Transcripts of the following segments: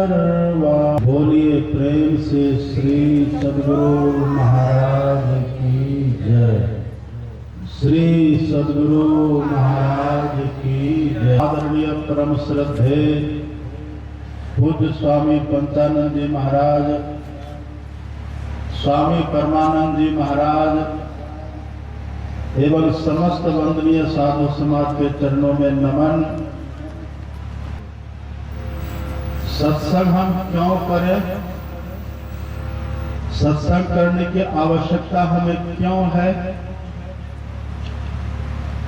परवा। बोलिए प्रेम से श्री सद्गुरु महाराज की जय। श्री सद्गुरु महाराज की जय। आदरणीय परम श्रद्धे पूज्य स्वामी पंचानंद जी महाराज, स्वामी परमानंद जी महाराज एवं समस्त वंदनीय साधु समाज के चरणों में नमन। सत्संग हम क्यों करें? सत्संग करने की आवश्यकता हमें क्यों है?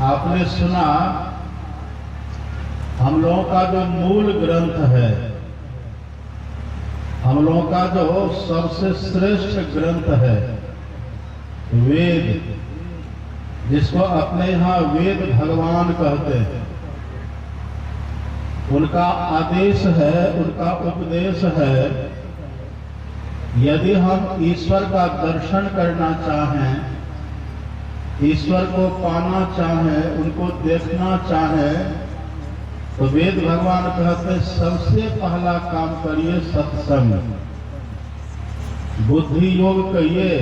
आपने सुना, हम लोगों का जो मूल ग्रंथ है, हम लोगों का जो सबसे श्रेष्ठ ग्रंथ है वेद, जिसको अपने यहाँ वेद भगवान कहते हैं, उनका आदेश है, उनका उपदेश है, यदि हम ईश्वर का दर्शन करना चाहें, ईश्वर को पाना चाहें, उनको देखना चाहें, तो वेद भगवान कहते हैं सबसे पहला काम करिए सत्संग। बुद्धि योग कहिए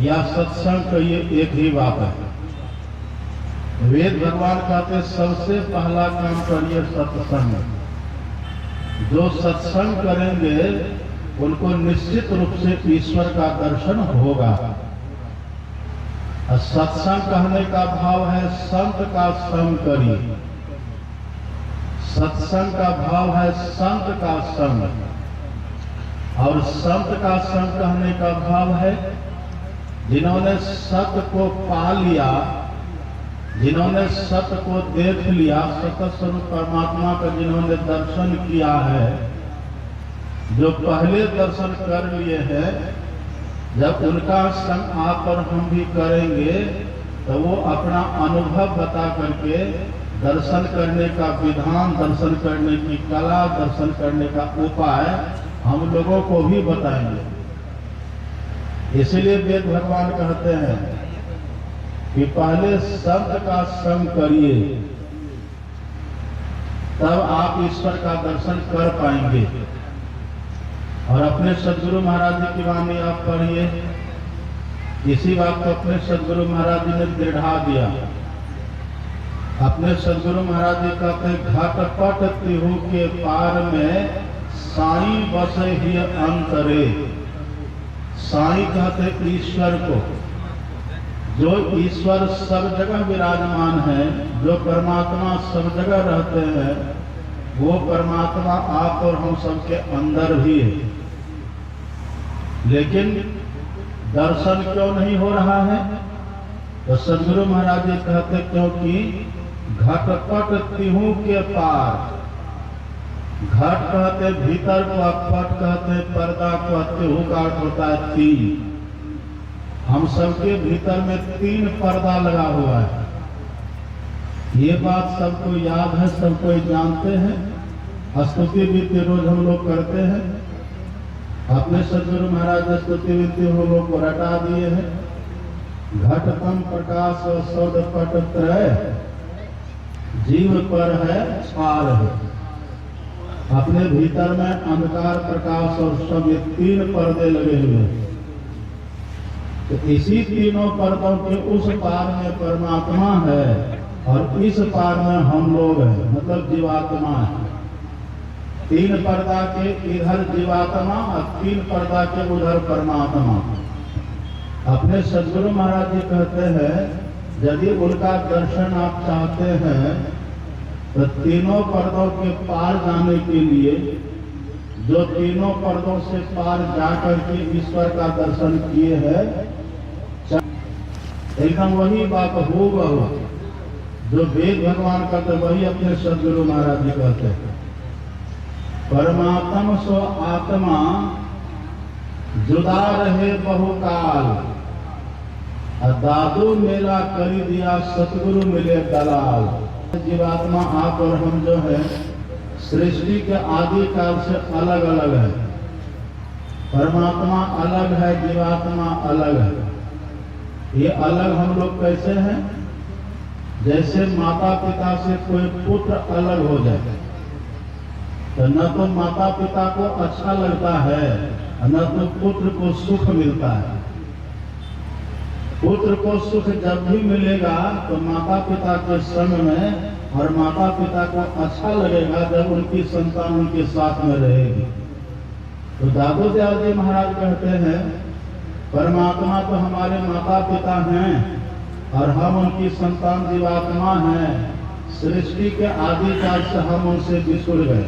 या सत्संग कहिए, एक ही बात है। वेद भगवान कहते सबसे पहला काम करिए सत्संग। जो सत्संग करेंगे उनको निश्चित रूप से ईश्वर का दर्शन होगा। सत्संग कहने का भाव है संत का संग करिए। सत्संग का भाव है संत का संग, और संत का संग कहने का भाव है जिन्होंने सत्य को पा लिया, जिन्होंने सत्य को देख लिया, सत्य स्वरूप परमात्मा का जिन्होंने दर्शन किया है, जो पहले दर्शन कर लिए हैं, जब उनका संग आकर हम भी करेंगे तो वो अपना अनुभव बता करके दर्शन करने का विधान, दर्शन करने की कला, दर्शन करने का उपाय हम लोगों को भी बताएंगे। इसलिए वेद भगवान कहते हैं कि पहले संत का संग करिए, तब आप ईश्वर का दर्शन कर पाएंगे। और अपने सदगुरु महाराज जी की वाणी आप पढ़िए, इसी बात को अपने सदगुरु महाराज जी ने दृढ़ा दिया। अपने सदगुरु महाराज जी कहते घटपट तिहु के पार में साईं बसे ही अंतरे। साईं कहते ईश्वर को, जो ईश्वर सब जगह विराजमान है, जो परमात्मा सब जगह रहते हैं, वो परमात्मा आप और हम सबके अंदर भी है। लेकिन दर्शन क्यों नहीं हो रहा है? तो सदगुरु महाराज जी कहते क्योंकि घटपट तिहु के पार। घट कहते भीतर को, पट कहते पर्दा को, तिहु का अर्थ होता है तीन। हम सबके भीतर में तीन पर्दा लगा हुआ है। ये बात सबको याद है, सब कोई जानते हैं। स्तुति वित्त रोज हम लोग करते हैं। अपने सदगुरु महाराज ने स्तुति वित्त हम लोग को रटा दिए हैं। घटतम प्रकाश और सौद पट त्रय, जीव पर है छाल है। अपने भीतर में अंधकार, प्रकाश और सब ये तीन पर्दे लगे हुए हैं। तो इसी तीनों पर्दों के उस पार में परमात्मा है और इस पार में हम लोग हैं, मतलब जीवात्मा है। तीन पर्दा के इधर जीवात्मा और तीन पर्दा के उधर परमात्मा। अपने सदगुरु महाराज जी कहते हैं यदि उनका दर्शन आप चाहते हैं तो तीनों पर्दों के पार जाने के लिए, जो तीनों पर्दों से पार जाकर के ईश्वर का दर्शन किए हैं, एकदम वही बात हो जो वेद भगवान कहते, वही अपने सदगुरु महाराज जी कहते हैं। परमात्मा सो आत्मा जुदा रहे बहुकाल, दादू मेला करी दिया सतगुरु मिले दलाल। जीवात्मा आप और हम जो है सृष्टि के आदि काल से अलग अलग है। परमात्मा अलग है, जीवात्मा अलग है। ये अलग हम लोग कैसे हैं? जैसे माता पिता से कोई पुत्र अलग हो जाए, तो न तो माता पिता को अच्छा लगता है, न तो पुत्र को सुख मिलता है। पुत्र को सुख जब भी मिलेगा तो माता पिता के संग में, और माता पिता को अच्छा लगेगा जब उनकी संतान उनके साथ में रहेगी। तो दादू दयाल जी महाराज कहते हैं, परमात्मा तो हमारे माता पिता हैं और हम उनकी संतान जीवात्मा हैं। सृष्टि के आदि काल से हम उनसे बिछुड़ गए,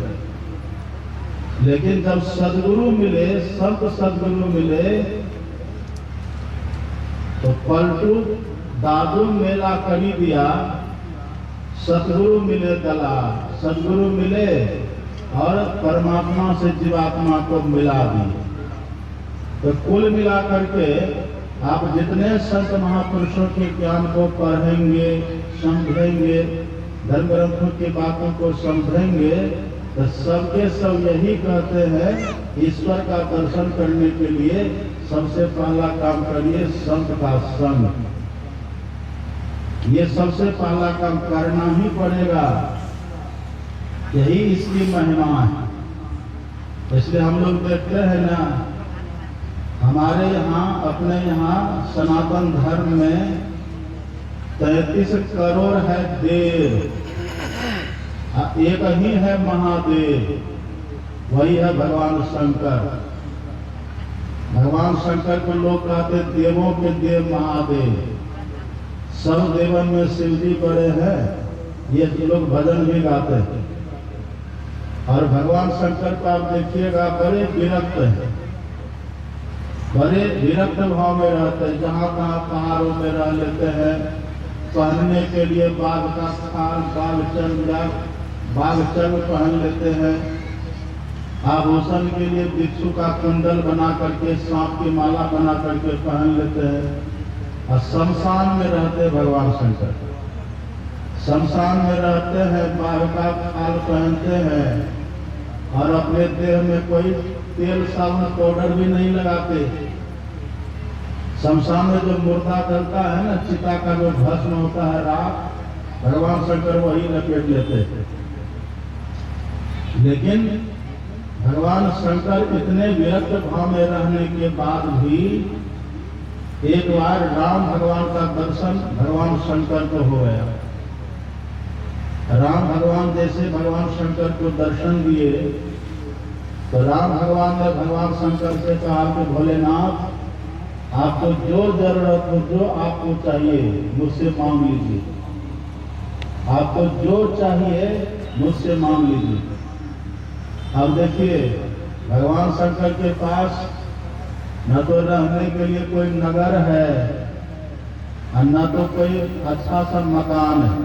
लेकिन जब सदगुरु मिले, संत सदगुरु मिले, तो पलटू दादू मेला करी दिया। सतगुरु मिले दला, सदगुरु मिले और परमात्मा से जीवात्मा को मिला दी। तो कुल मिला करके आप जितने संत महापुरुषों के ज्ञान को पढ़ेंगे, समझेंगे, धर्म ग्रंथों की बातों को समझेंगे, तो सबके सब यही कहते हैं, ईश्वर का दर्शन करने के लिए सबसे पहला काम करिए संत का संग। ये सबसे पहला काम करना ही पड़ेगा, यही इसकी महिमा है। इसलिए हम लोग देखते हैं ना, हमारे यहाँ, अपने यहाँ सनातन धर्म में 33 करोड़ है देव, एक ही है महादेव, वही है भगवान शंकर। भगवान शंकर को लोग कहते देवों के देव महादेव। सब देवन में शिव जी बड़े हैं, ये लोग भजन भी गाते हैं। और भगवान शंकर को आप देखिएगा, बड़े विरक्त हैं, बड़े विरक्त भाव में रहते हैं। जहाँ तहाँ पहाड़ों में रह लेते हैं, पहनने के लिए बाघ का खाल, बाघ चर्म पहन लेते हैं। आभूषण के लिए भिक्षु का कुंडल बना करके, सांप की माला बना करके पहन लेते हैं। और शमशान में रहते भगवान शंकर, शमशान में रहते हैं, बाघ का खाल पहनते हैं, और अपने देह में कोई तेल साबुन पाउडर भी नहीं लगाते। शमशान में जो मुर्दा डलता है ना, चिता का जो भस्म होता है राख, भगवान शंकर वही लपेट लेते थे। लेकिन भगवान शंकर इतने विरक्त भाव में रहने के बाद भी एक बार राम भगवान का दर्शन भगवान शंकर को हो गया। राम भगवान जैसे भगवान शंकर को दर्शन दिए, तो राम भगवान ने भगवान शंकर से कहा कि भोलेनाथ, आपको जो जरूरत हो, जो आपको चाहिए, मुझसे मांग लीजिए। आपको जो चाहिए मुझसे मांग लीजिए। अब देखिए, भगवान शंकर के पास न तो रहने के लिए कोई नगर है और न तो कोई अच्छा सा मकान है।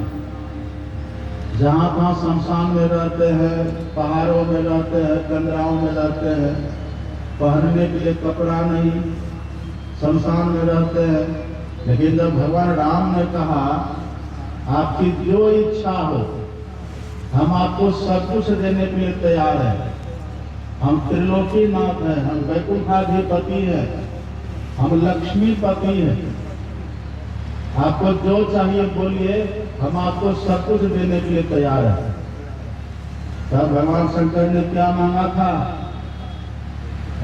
जहाँ तहाँ शमशान में रहते हैं, पहाड़ों में रहते हैं, कंदराओं में रहते हैं, पहनने के लिए कपड़ा नहीं, शमशान में रहते हैं। लेकिन जब भगवान राम ने कहा आपकी जो इच्छा हो, हम आपको सब कुछ देने के लिए तैयार हैं। हम त्रिलोकीनाथ हैं, हम वैकुंठाधिपति हैं, हम लक्ष्मीपति हैं। आपको जो चाहिए बोलिए, हम आपको सब कुछ देने के लिए तैयार हैं। तब भगवान शंकर ने क्या मांगा था?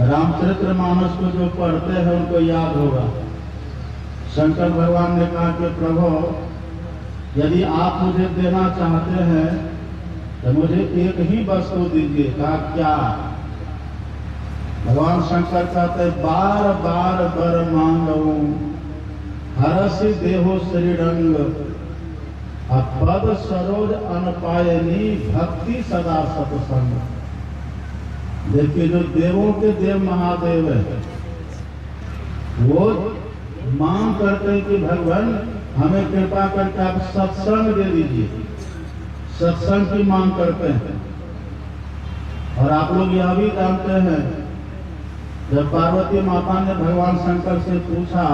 रामचरितमानस को जो पढ़ते हैं उनको याद होगा। शंकर भगवान ने कहा कि प्रभु, यदि आप मुझे देना चाहते हैं तो मुझे एक ही वस्तु दीजिए। कहा क्या? भगवान शंकर कहते बार बार वर मांगू, हरसि देहो श्रीरंग, पद सरोज अनपायनी, भक्ति सदा सत्संग। देखिए, जो देवों के देव महादेव है, वो मांग करते हैं कि भगवान हमें कृपा करके आप सत्संग दे दीजिए। सत्संग की मांग करते हैं। और आप लोग यह भी जानते हैं, जब पार्वती माता ने भगवान शंकर से पूछा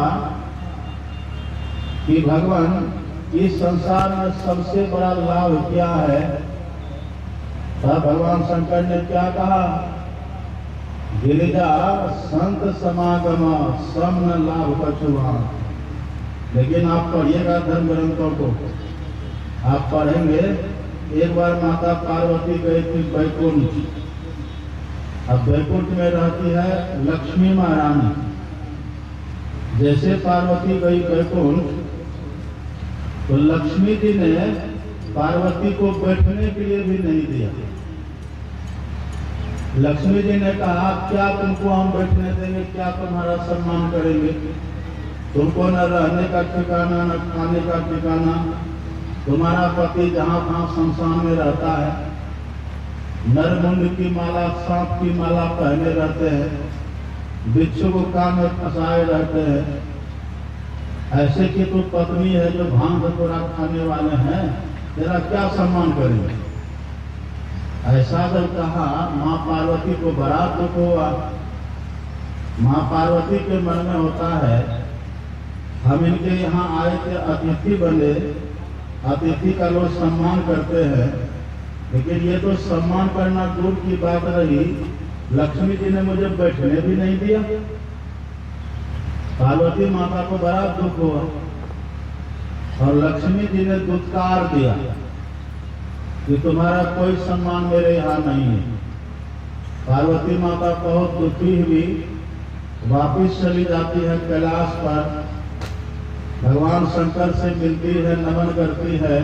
कि भगवान इस संसार में सबसे बड़ा लाभ क्या है, तब भगवान शंकर ने क्या कहा? गिरिजा संत समागम सम न लाभ कछुआन। लेकिन आप पढ़िएगा धर्म ग्रंथों को, आप पढ़ेंगे एक बार माता पार्वती गई थी बैकुंठ। अब बैकुंठ में रहती है लक्ष्मी महारानी। जैसे पार्वती गई बैकुंठ तो लक्ष्मी जी ने पार्वती को बैठने के लिए भी नहीं दिया। लक्ष्मी जी ने कहा क्या तुमको हम बैठने देंगे, क्या तुम्हारा सम्मान करेंगे, तुमको न रहने का ठिकाना न खाने का ठिकाना, तुम्हारा पति जहाँ तहाँ शमशान में रहता है, नरमुंड की माला सांप की माला पहने रहते हैं, बिच्छू को कान में फंसाए रहते हैं, ऐसे की तो पत्नी है जो भांग धतूरा खाने वाले हैं, तेरा क्या सम्मान करेंगे। ऐसा जब कहा माँ पार्वती को बड़ा दुख हुआ। माँ पार्वती के मन में होता है हम इनके यहाँ आए थे, अतिथि बने, अतिथि का लोग सम्मान करते हैं, लेकिन ये तो सम्मान करना दूर की बात रही, लक्ष्मी जी ने मुझे बैठने भी नहीं दिया। पार्वती माता को बड़ा दुख हुआ और लक्ष्मी जी ने दुत्कार दिया कि तुम्हारा कोई सम्मान मेरे यहाँ नहीं है। पार्वती माता बहुत दुखी हुई, वापिस चली जाती है कैलाश पर, भगवान शंकर से मिलती है, नमन करती है।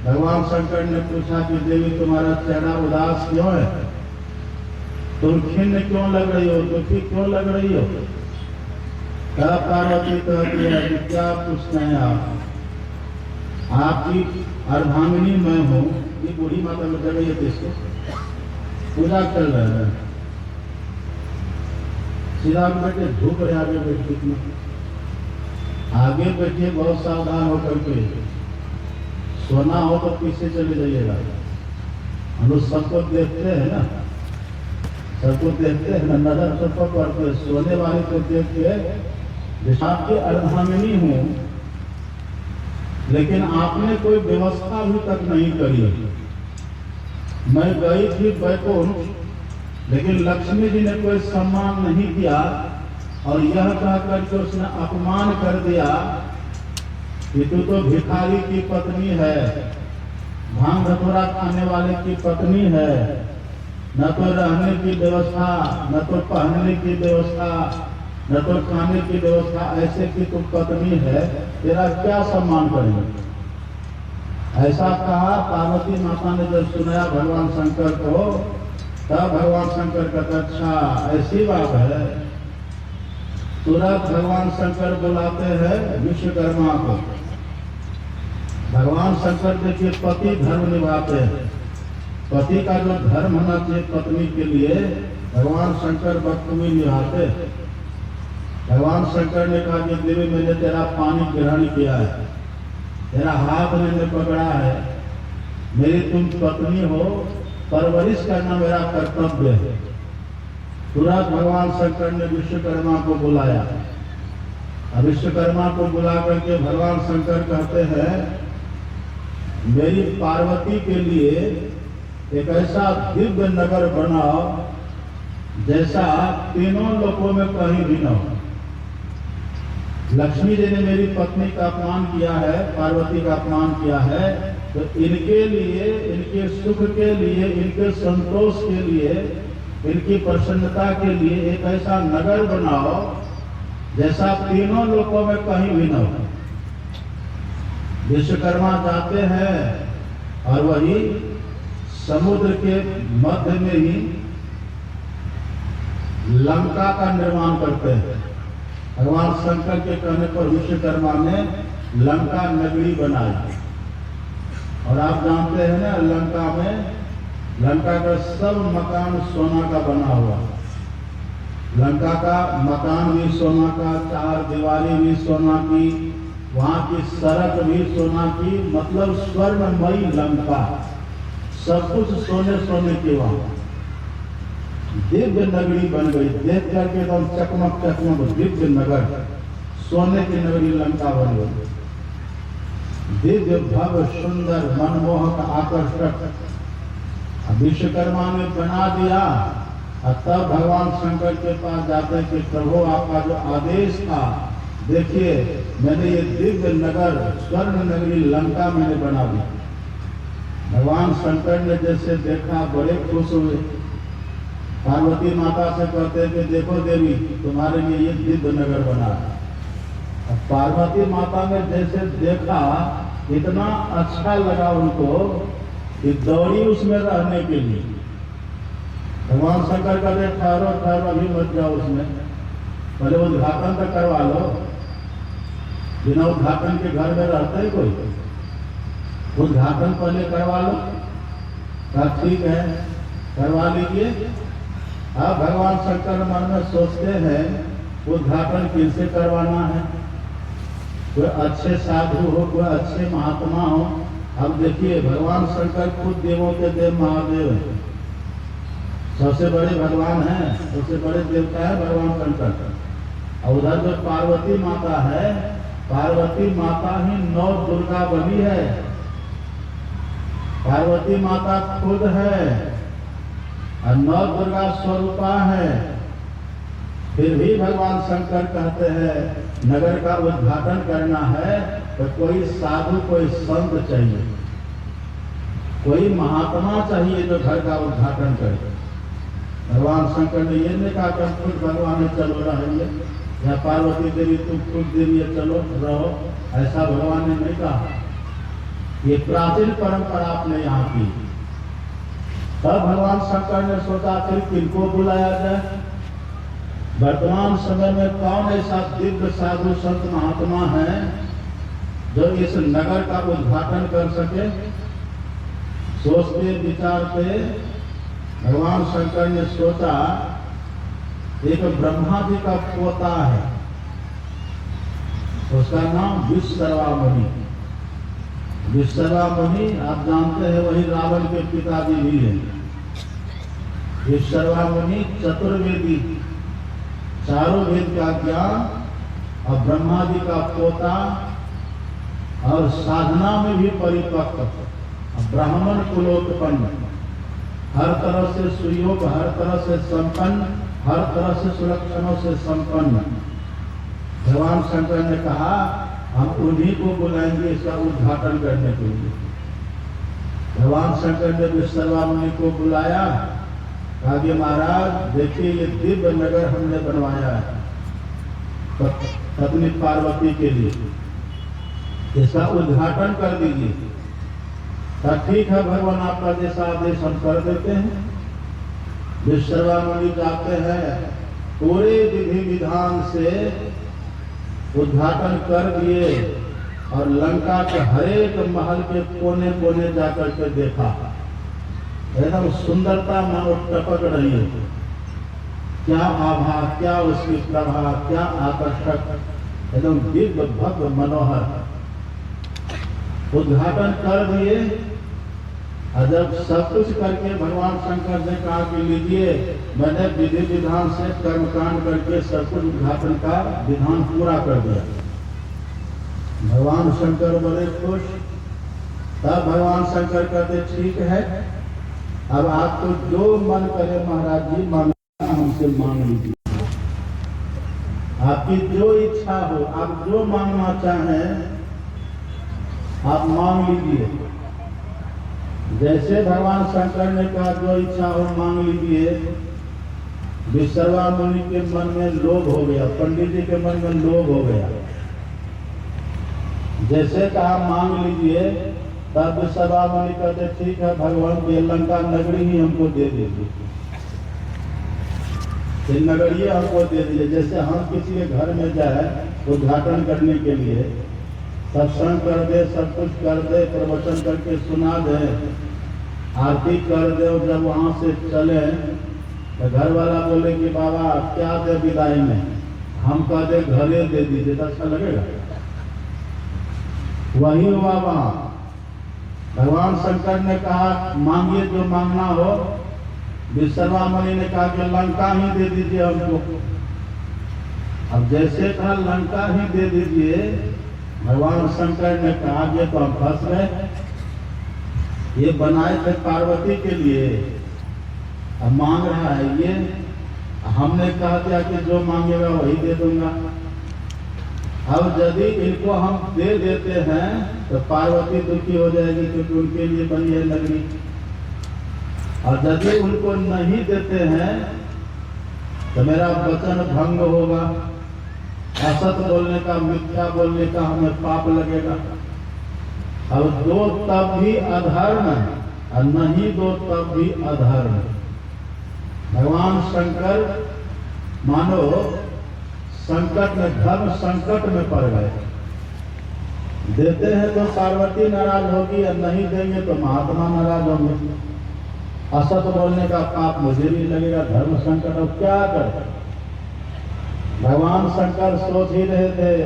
भगवान शंकर ने पूछा कि देवी तुम्हारा चेहरा उदास क्यों है, तुम खिन्न क्यों लग रही हो, दुखी क्यों लग रही हो। क्या पार्वती कहती है कि क्या पूछते हैं आप, आपकी अर्धांगिनी मैं हूँ। ये बूढ़ी माता में जगह है, इसको पूजा कर रहे हैं। सीधा बैठे धूप रहे, आगे बैठे आगे बैठिए, बहुत सावधान होकर के, सोना हो तो पीछे चले जाइएगा। हम लोग सबको देखते हैं ना, सबको देखते हैं ना, नजर सबको पड़ते हैं, सोने वाले को देख के जैसे आपकी अर्धांगिनी हूँ, लेकिन आपने कोई व्यवस्था अभी तक नहीं करी। मैं गई थी बैकुंठ, लेकिन लक्ष्मी जी ने कोई सम्मान नहीं किया और यह कहकर के उसने अपमान कर दिया कि तू तो भिखारी की पत्नी है, भांग धतूरा खाने वाले की पत्नी है, न तो रहने की व्यवस्था, न तो पहनने की व्यवस्था, न तो खाने की व्यवस्था, ऐसे की तुम पत्नी है, तेरा क्या सम्मान करेंगे। ऐसा कहा। पार्वती माता ने जब सुनाया भगवान शंकर को, तब भगवान शंकर कहते अच्छा ऐसी बात है। तुरंत भगवान शंकर बुलाते हैं विश्वकर्मा को। भगवान शंकर देखिए पति धर्म निभाते हैं, पति का जो धर्म होना चाहिए पत्नी के लिए, भगवान शंकर बखूबी निभाते हैं। भगवान शंकर ने कहा कि देवी मैंने तेरा पानी ग्रहण किया है, तेरा हाथ मैंने पकड़ा है, मेरी तुम पत्नी हो, परवरिश करना मेरा कर्तव्य है। तुरंत भगवान शंकर ने विश्वकर्मा को बुलाया। अब विश्वकर्मा को बुला करके भगवान शंकर कहते हैं मेरी पार्वती के लिए एक ऐसा दिव्य नगर बनाओ जैसा तीनों लोकों में कहीं भी न हो। लक्ष्मी जी ने मेरी पत्नी का अपमान किया है, पार्वती का अपमान किया है, तो इनके लिए, इनके सुख के लिए, इनके संतोष के लिए, इनकी प्रसन्नता के लिए एक ऐसा नगर बनाओ जैसा तीनों लोकों में कहीं भी न हो। विश्वकर्मा जाते हैं और वही समुद्र के मध्य में ही लंका का निर्माण करते हैं। भगवान शंकर के कहने पर विश्वकर्मा ने लंका नगरी बनाई। और आप जानते हैं ना, लंका में, लंका का सब मकान सोना का बना हुआ। लंका का मकान भी सोना का, चार दीवारी भी सोना की, वहां की सड़क भी सोना की, मतलब स्वर्णमयी लंका, सब कुछ सोने सोने की वहां दिव्य नगरी बन गई। देख करके एकदम चकमक चकमक दिव्य नगर, सोने की नगरी लंका बन गई। दिव्य भव्य सुंदर मनमोहक आकर्षक विश्वकर्मा ने बना दिया। और तब भगवान शंकर के पास जाते कि प्रभु आपका जो आदेश था, देखिए मैंने ये दिव्य नगर स्वर्ण नगरी लंका मैंने बना दी। भगवान शंकर ने जैसे देखा बड़े खुश हुए। पार्वती माता से कहते हैं कि देखो देवी, तुम्हारे लिए ये दिव्य नगर बना है। अब पार्वती माता ने जैसे देखा इतना अच्छा लगा उनको कि दौड़ी उसमें रहने के लिए। भगवान शंकर कहते ठहरो ठहरो, अभी मत जाओ उसमें, पहले उद्घाटन तो करवा लो। बिना उद्घाटन के घर में रहता है कोई? उद्घाटन पहले करवा लो। ठीक है, करवा लीजिए। अब भगवान शंकर मन में सोचते हैं उद्घाटन किससे करवाना है? कोई अच्छे साधु हो, कोई अच्छे महात्मा हो। अब देखिए भगवान शंकर खुद देवों के देव महादेव हैं, सबसे बड़े भगवान हैं, सबसे बड़े देवता है भगवान शंकर। और उधर जो पार्वती माता है, पार्वती माता ही 9 दुर्गा बनी है। पार्वती माता खुद है और 9 दुर्गा स्वरूपा है। फिर भी भगवान शंकर कहते हैं नगर का उद्घाटन करना है तो कोई साधु, कोई संत चाहिए, कोई महात्मा चाहिए जो घर का उद्घाटन करे। भगवान शंकर ने ये नहीं कहा कि हम खुद भगवान चलो रहेंगे या पार्वती देवी तुम खुद देवी चलो रहो, ऐसा भगवान ने नहीं कहा। ये प्राचीन परंपरा आपने यहाँ की। तब भगवान शंकर ने सोचा फिर किनको बुलाया जाए। वर्तमान समय में कौन ऐसा दिव्य साधु संत महात्मा है जो इस नगर का उद्घाटन कर सके? सोचते विचारते भगवान शंकर ने सोचा एक ब्रह्मा जी का पोता है, उसका नाम विश्वकर्मा मुनि। विश्वकर्मा मुनि आप जानते हैं वही रावण के पिताजी भी हैं। विश्वकर्मा मुनि चतुर्वेदी, चारों वेद का ज्ञान और ब्रह्मा जी का पोता और साधना में भी परिपक्व, ब्राह्मण कुलोत्पन्न, हर तरह से सुयोग, हर तरह से संपन्न, हर तरह से सुलक्षणों से संपन्न। भगवान शंकर ने कहा हम उन्हीं को बुलाएंगे इसका उद्घाटन करने के लिए। भगवान शंकर ने विश्वकर्मा मुनि को बुलाया, कहा कि महाराज देखिए ये दिव्य नगर हमने बनवाया है पत्नी पार्वती के लिए, इसका उद्घाटन कर दीजिए। ठीक है भगवान, आपका जैसा आदेश हम कर देते हैं। विश्वकर्मा मुनि जाते हैं, पूरे विधि विधान से उद्घाटन कर दिए और लंका के हरेक महल के कोने कोने जाकर के देखा। एकदम सुंदरता मानो टपक रही है, क्या आभा, क्या उसकी प्रभा, क्या आकर्षक, एकदम दिव्य भव्य मनोहर। उद्घाटन कर दिए और जब सब कुछ करके भगवान शंकर ने कहा कि लीजिए मैंने विधि विधान से कर्मकांड करके सब कुछ उद्घाटन का विधान पूरा कर दिया। भगवान शंकर बड़े खुश। तब भगवान शंकर कहते ठीक है, अब आपको जो मन करे महाराज जी मांगना हमसे मांग लीजिए। आपकी जो इच्छा हो, आप जो मांगना चाहें आप मांग लीजिए। जैसे भगवान शंकर ने कहा जो इच्छा हो मांग लीजिए, विश्वकर्मा मुनि के मन में लोभ हो गया, पंडित जी के मन में लोभ हो गया। जैसे कहा मांग लीजिए, तब विश्वकर्मा मुनि कहते ठीक है भगवान ये लंका नगरी ही हमको दे दीजिए, ये नगरी हमको दे दीजिए। जैसे हम किसी के घर में जाए उद्घाटन करने के लिए, सत्संग कर दे, सब कुछ कर दे, प्रवचन करके सुना दे, आरती कर दे, और जब वहां से चले तो घर वाला बोले कि बाबा क्या दे विदाई में, हम कह दे घरे दे दीजिए तो अच्छा लगेगा? वही हुआ वहां। भगवान शंकर ने कहा मांगिए जो मांगना हो। विश्वकर्मा मुनि ने कहा कि लंका ही दे दीजिए हमको। अब जैसे कहा लंका ही दे दीजिए, भगवान शंकर ने कहा ये तो हम फंस गए, ये बनाए थे पार्वती के लिए, अब मांग रहा है ये। हमने कहा दिया कि जो मांगेगा वही दे दूंगा। अब यदि इनको हम दे देते हैं तो पार्वती दुखी हो जाएगी, क्योंकि उनके लिए बनी है नगरी। और यदि उनको नहीं देते हैं तो मेरा वचन भंग होगा, असत बोलने का, मिथ्या बोलने का हमें पाप लगेगा। अब दो तब भी अधर्म और नहीं दो तब भी अधर्म। भगवान शंकर मानो संकट में, धर्म संकट में पड़ गए। देते हैं तो पार्वती नाराज होगी और नहीं देंगे तो महात्मा नाराज होंगे। असत बोलने का पाप मुझे भी लगेगा, धर्म संकट। अब क्या कर, भगवान शंकर सोच ही रहे थे,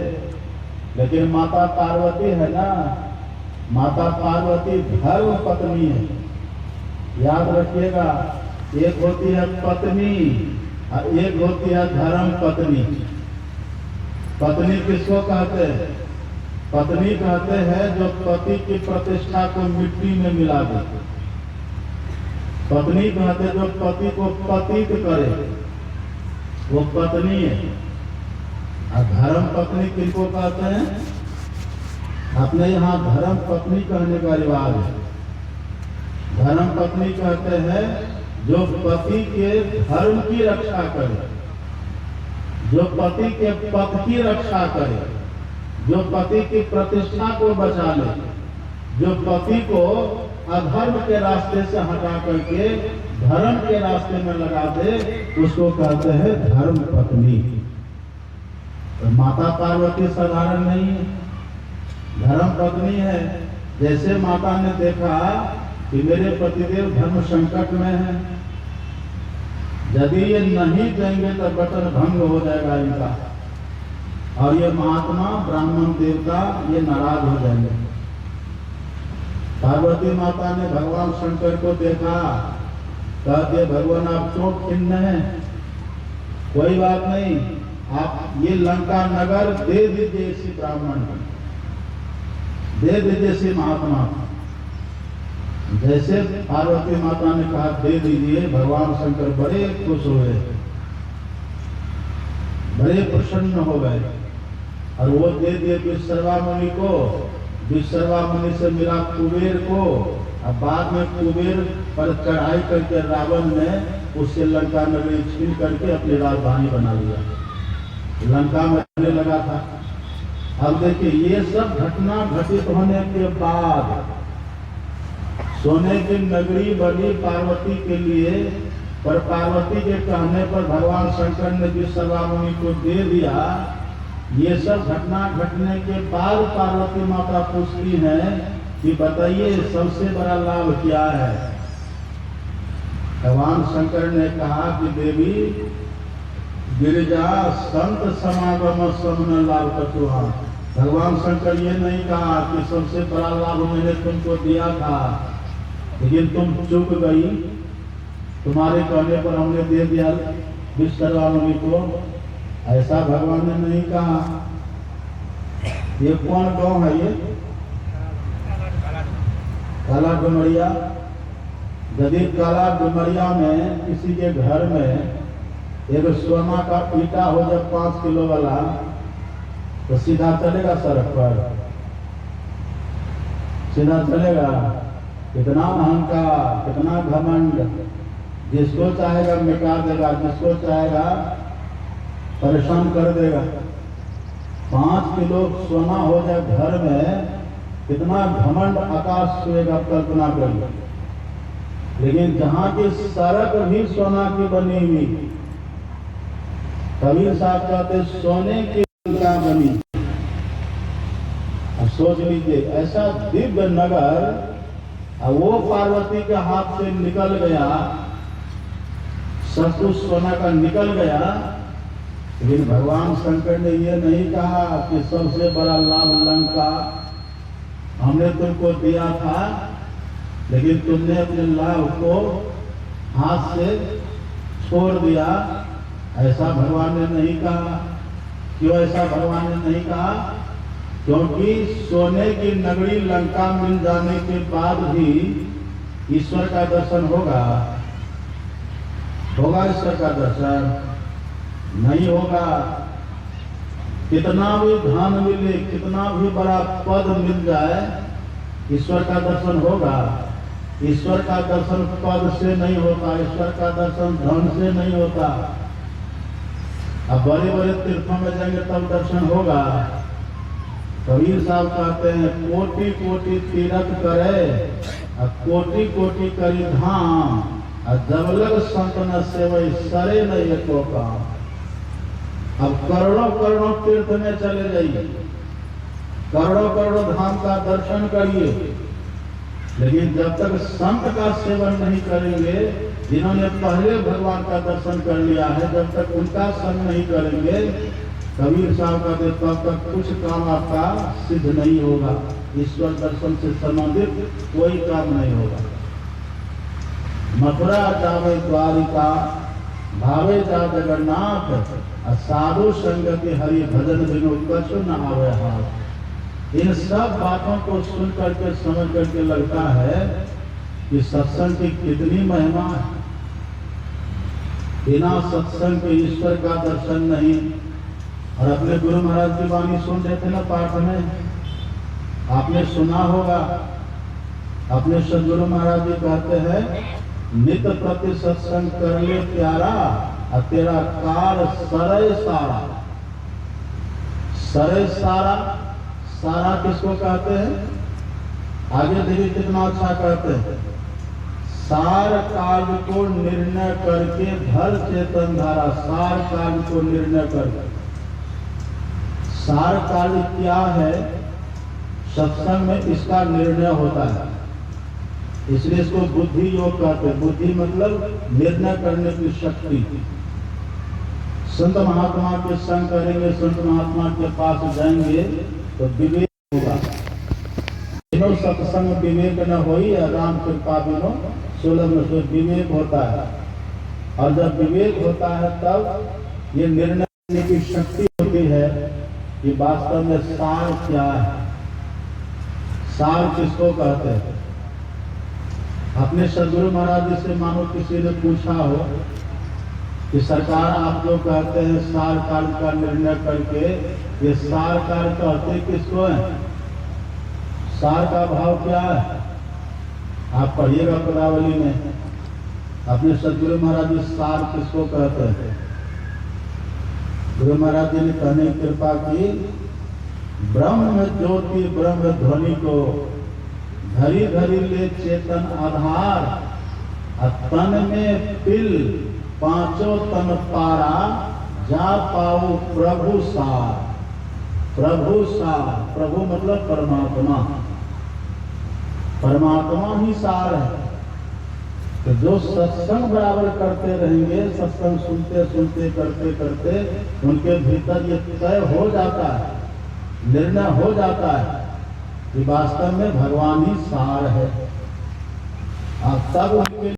लेकिन माता पार्वती है ना, माता पार्वती धर्म पत्नी है। याद रखिएगा, एक होती है पत्नी और एक होती है धर्म पत्नी। पत्नी किसको कहते हैं? पत्नी कहते हैं जो पति की प्रतिष्ठा को मिट्टी में मिला दे। पत्नी कहते जो पति को पतित करे, वो पत्नी है। और धर्म पत्नी किसको कहते हैं? अपने यहाँ धर्म पत्नी कहने का रिवाज है। धर्म पत्नी कहते हैं जो पति के धर्म की रक्षा करे, जो पति के पद की रक्षा करे, जो पति की प्रतिष्ठा को बचा ले, जो पति को अधर्म के रास्ते से हटा करके धर्म के रास्ते में लगा दे, उसको कहते हैं धर्म पत्नी। तो माता पार्वती साधारण नहीं है, धर्म पत्नी है। जैसे माता ने देखा कि मेरे पतिदेव धर्म संकट में है, यदि ये नहीं देंगे तो वचन भंग हो जाएगा इनका, और ये महात्मा ब्राह्मण देवता ये नाराज हो जाएंगे। पार्वती माता ने भगवान शंकर को देखा, कहते भगवान आप क्यों खिन्न हैं? कोई बात नहीं, आप ये लंका नगर दे दीजिए इसी ब्राह्मण को, दे दीजिए इसी महात्मा को। जैसे पार्वती माता ने कहा दे दीजिए, भगवान शंकर बड़े खुश हुए, बड़े प्रसन्न हो गए और वो दे दिए विश्रवा मुनि को। विश्रवा मुनि से मिला कुबेर को, अब बाद में कुबेर पर चढ़ाई करके रावण ने उससे लंका नगरी छीन करके अपनी राजधानी बना लिया, लंका में रहने लगा था। अब देखिए ये सब घटना घटित होने के बाद सोने की नगरी बनी पार्वती के लिए, पर पार्वती के कहने पर भगवान शंकर ने विश्रवा मुनि को दे दिया। ये सब घटना घटने के बाद पार्वती माता पूछती है कि बताइए सबसे बड़ा लाभ क्या है? भगवान शंकर ने कहा कि देवी गिरिजा संत समागम समन लाभ कछुआ। भगवान शंकर ये नहीं कहा कि सबसे बड़ा लाभ मैंने तुमको दिया था लेकिन तुम चूक गई, तुम्हारे कहने पर हमने दे दिया विश्रवा मुनि को, ऐसा भगवान ने नहीं कहा। ये कौन गांव है? ये काला डुमरिया। यदि काला डुमरिया में किसी के घर में एक सोना का ईटा हो जब 5 किलो वाला, तो सीधा चलेगा सड़क पर? सीधा चलेगा? कितना अहंकार, कितना घमंड, जिसको चाहेगा मिटा देगा, जिसको चाहेगा परेशान कर देगा। 5 किलो सोना हो जाए घर में, कितना घमंड आकाश छुएगा, कल्पना करिए। लेकिन जहां की सड़क भी सोना की बनी हुई, कबीर साहब कहते सोने की लंका बनी। अब सोच लीजिए ऐसा दिव्य नगर, वो पार्वती के हाथ से निकल गया, सब कुछ सोना का निकल गया। लेकिन भगवान शंकर ने यह नहीं कहा कि सबसे बड़ा लाभ लंका हमने तुमको दिया था, लेकिन तुमने अपने लाभ को हाथ से छोड़ दिया, ऐसा भगवान ने नहीं कहा। क्यों ऐसा भगवान ने नहीं कहा? क्योंकि सोने की नगरी लंका मिल जाने के बाद भी ईश्वर का दर्शन होगा? होगा ईश्वर का दर्शन? नहीं होगा। कितना भी धन मिले, कितना भी बड़ा पद मिल जाए, ईश्वर का दर्शन होगा? ईश्वर का दर्शन पद से नहीं होता, ईश्वर का दर्शन धन से नहीं होता। अब बड़े बड़े तीर्थों में जाएंगे तब दर्शन होगा। कबीर साहब कहते हैं, कोटि कोटि तीरथ करे और कोटि कोटि करी धाम, और जब लग संत न सेवई सरे नहीं एको काम। अब करोड़ों करोड़ों तीर्थ में चले जाइए, करोड़ों करोड़ों धाम का दर्शन करिए, लेकिन जब तक संत का सेवन नहीं करेंगे, जिन्होंने पहले भगवान का दर्शन कर लिया है, जब तक उनका संग नहीं करेंगे, कबीर साहब कहते तब तक कुछ काम आपका सिद्ध नहीं होगा। ईश्वर दर्शन से संबंधित कोई काम नहीं होगा। मथुरा जावे द्वारिका, भावे जा जगन्नाथ, साधु संगति हरि भजन बिनु कछु न आवे हाथ। इन सब बातों को सुन करके समझ करके लगता है कि सत्संग की कितनी महिमा है। बिना सत्संग के ईश्वर का दर्शन नहीं। और अपने गुरु महाराज की वाणी सुन रहे थे ना पाठ में, आपने सुना होगा, अपने सदगुरु महाराज जी कहते हैं, नित प्रति सत्संग कर ले प्यारा, और तेरा कार सरय सारा। सरय सारा, सारा किसको कहते हैं? आगे देखिए कितना अच्छा कहते हैं, सार कार्य को निर्णय करके भर चेतन धारा। सार कार्य को निर्णय करके, सार कार्य क्या है? सत्संग में इसका निर्णय होता है, इसलिए इसको बुद्धि योग कहते हैं। बुद्धि मतलब निर्णय करने की शक्ति। संत महात्मा के संग करेंगे, संत महात्मा के पास जाएंगे तो विवेक होगा। बिनो सत्संग विवेक न होई, राम कृपा बिनो सुलभ न सोई। विवेक होता है, और जब विवेक होता है तब ये निर्णय करने की शक्ति होती है कि वास्तव में सार क्या है, सार किसको कहते हैं। अपने सदगुरु महाराज जी से मानो किसी ने पूछा हो कि सरकार आप जो कहते हैं सार कार्य का निर्णय करके, ये सार कार्य कहते किसको है? सार का भाव क्या है? आप पढ़िएगा पदावली में, अपने सदगुरु महाराज जी सार किसको कहते हैं। गुरु महाराज जी ने कहने की कृपा की, ब्रह्म ज्योति ब्रह्म ध्वनि को घरी घरी ले चेतन आधार, तन में पिल पांचों तन पारा, जा पाओ प्रभु सार। प्रभु सार, प्रभु मतलब परमात्मा, परमात्मा ही सार है। तो जो सत्संग बराबर करते रहेंगे, सत्संग सुनते सुनते करते करते उनके भीतर ये तय हो जाता है, निर्णय हो जाता है कि वास्तव में भगवान ही सार है। अब तब उनके